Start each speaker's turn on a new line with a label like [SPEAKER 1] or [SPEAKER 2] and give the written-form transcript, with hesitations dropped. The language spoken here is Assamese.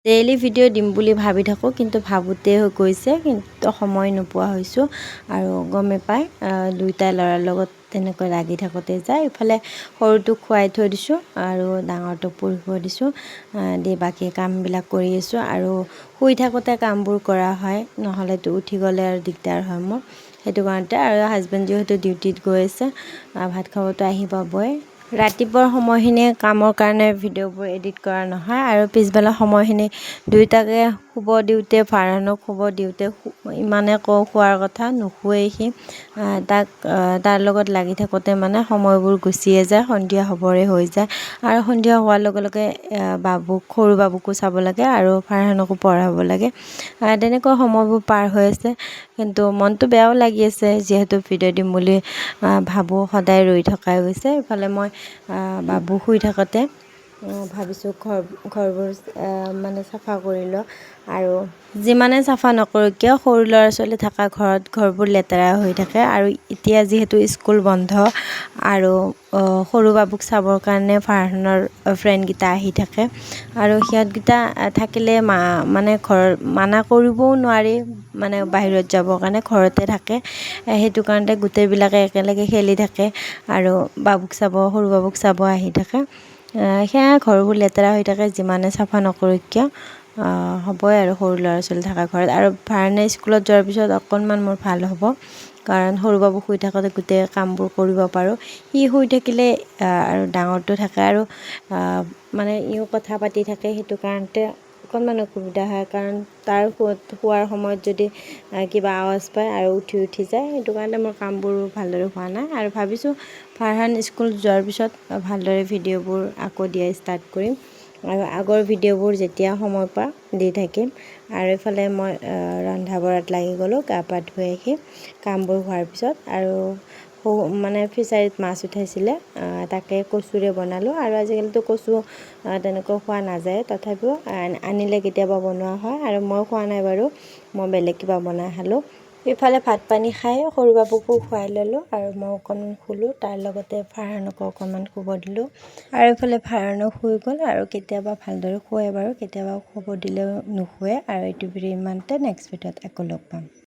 [SPEAKER 1] ডেইলি ভিডিঅ' দিম বুলি ভাবি থাকোঁ, কিন্তু ভাবোঁতে গৈছে, কিন্তু সময় নোপোৱা হৈছোঁ। আৰু গমেই পায় দুইটাই ল'ৰাৰ লগত তেনেকৈ লাগি থাকোঁতে যায়। ইফালে সৰুটোক খুৱাই থৈ দিছোঁ আৰু ডাঙৰটোক পঢ়িব দিছোঁ, দি বাকী কামবিলাক কৰি আছোঁ। আৰু শুই থাকোঁতে কামবোৰ কৰা হয়, নহ'লেতো উঠি গ'লে আৰু দিগদাৰ হয় মোৰ। সেইটো কাৰণতে আৰু হাজবেণ্ড যিহেতু ডিউটিত গৈ আছে, ভাত খাবতো আহি পাবই। ৰাতিপুৱাৰ সময়খিনি কামৰ কাৰণে ভিডিঅ'বোৰ এডিট কৰা নহয়, আৰু পিছবেলা সময়খিনি দুয়োটাকে শুব দিওঁতে, ফাৰহানক শুব দিওঁতে ইমানে কওঁ শুৱাৰ কথা, নুশুৱেই সি। তাৰ লগত লাগি থাকোঁতে মানে সময়বোৰ গুচিয়ে যায়, সন্ধিয়া হ'বৰে হৈ যায়। আৰু সন্ধিয়া হোৱাৰ লগে লগে সৰু বাবুকো চাব লাগে আৰু ফাৰহানকো পঢ়াব লাগে। তেনেকৈ সময়বোৰ পাৰ হৈ আছে, কিন্তু মনটো বেয়াও লাগি আছে, যিহেতু ভিডিঅ' দিম বুলি ভাবোঁ, সদায় ৰৈ থকাই গৈছে। ইফালে মই বাবু শুই থাকোঁতে ভাবিছোঁ ঘৰবোৰ মানে চাফা কৰি লওঁ। আৰু যিমানে চাফা নকৰোঁ কিয়, সৰু ল'ৰা ছোৱালী থকা ঘৰত ঘৰবোৰ লেতেৰা হৈ থাকে। আৰু এতিয়া যিহেতু স্কুল বন্ধ, আৰু সৰু বাবুক চাবৰ কাৰণে ফাৰহানৰ ফ্ৰেণ্ডকেইটা আহি থাকে, আৰু সিহঁতকেইটা থাকিলে মানে মানা কৰিবও নোৱাৰি, মানে বাহিৰত যাবৰ কাৰণে, ঘৰতে থাকে। সেইটো কাৰণতে গোটেইবিলাকে একেলগে খেলি থাকে আৰু সৰু বাবুক চাব আহি থাকে। সেয়া ঘৰবোৰ লেতেৰা হৈ থাকে, যিমানে চাফা নকৰোঁ কিয়। হ'বই আৰু সৰু ল'ৰা ছোৱালী থকা ঘৰত। আৰু ফাৰহানে স্কুলত যোৱাৰ পিছত অকণমান মোৰ ভাল হ'ব, কাৰণ সৰু বাবু শুই থাকোঁতে গোটেই কামবোৰ কৰিব পাৰোঁ। সি শুই থাকিলে আৰু ডাঙৰটো থাকে, আৰু মানে ইও কথা পাতি থাকে, সেইটো কাৰণতে অকণমান অসুবিধা হয়। কাৰণ তাৰ শোৱাৰ সময়ত যদি কিবা আৱাজ পায় আৰু উঠি যায়, সেইটো কাৰণে মোৰ কামবোৰ ভালদৰে হোৱা নাই। আৰু ভাবিছোঁ ফাৰহান স্কুল যোৱাৰ পিছত ভালদৰে ভিডিঅ'বোৰ আকৌ দিয়া ষ্টাৰ্ট কৰিম, আৰু আগৰ ভিডিঅ'বোৰ যেতিয়া সময় পাওঁ দি থাকিম। আৰু এইফালে মই ৰন্ধা বঢ়াত লাগি গ'লোঁ, গা পা ধুই আহি কামবোৰ হোৱাৰ পিছত। আৰু মানে ফিচাৰীত মাছ উঠাইছিলে, তাকে কচুৰে বনালোঁ। আৰু আজিকালিতো কচু তেনেকৈ খোৱা নাযায়, তথাপিও আনিলে কেতিয়াবা বনোৱা হয়। আৰু মই খোৱা নাই বাৰু, মই বেলেগ কিবা বনাই খালোঁ। ইফালে ভাত পানী খাই সৰু বাবুকো খুৱাই ল'লোঁ, আৰু মই অকণমান শুলোঁ। তাৰ লগতে ফাৰহানকো অকণমান শুব দিলোঁ। আৰু ইফালে ফাৰহানো শুই গ'ল, আৰু কেতিয়াবা ভালদৰে শুৱে বাৰু, কেতিয়াবা শুব দিলেও নুশুৱে। আৰু এইটো ভিডিঅ' ইমানতে, নেক্সট ভিডিঅ'ত আকৌ লগ পাম।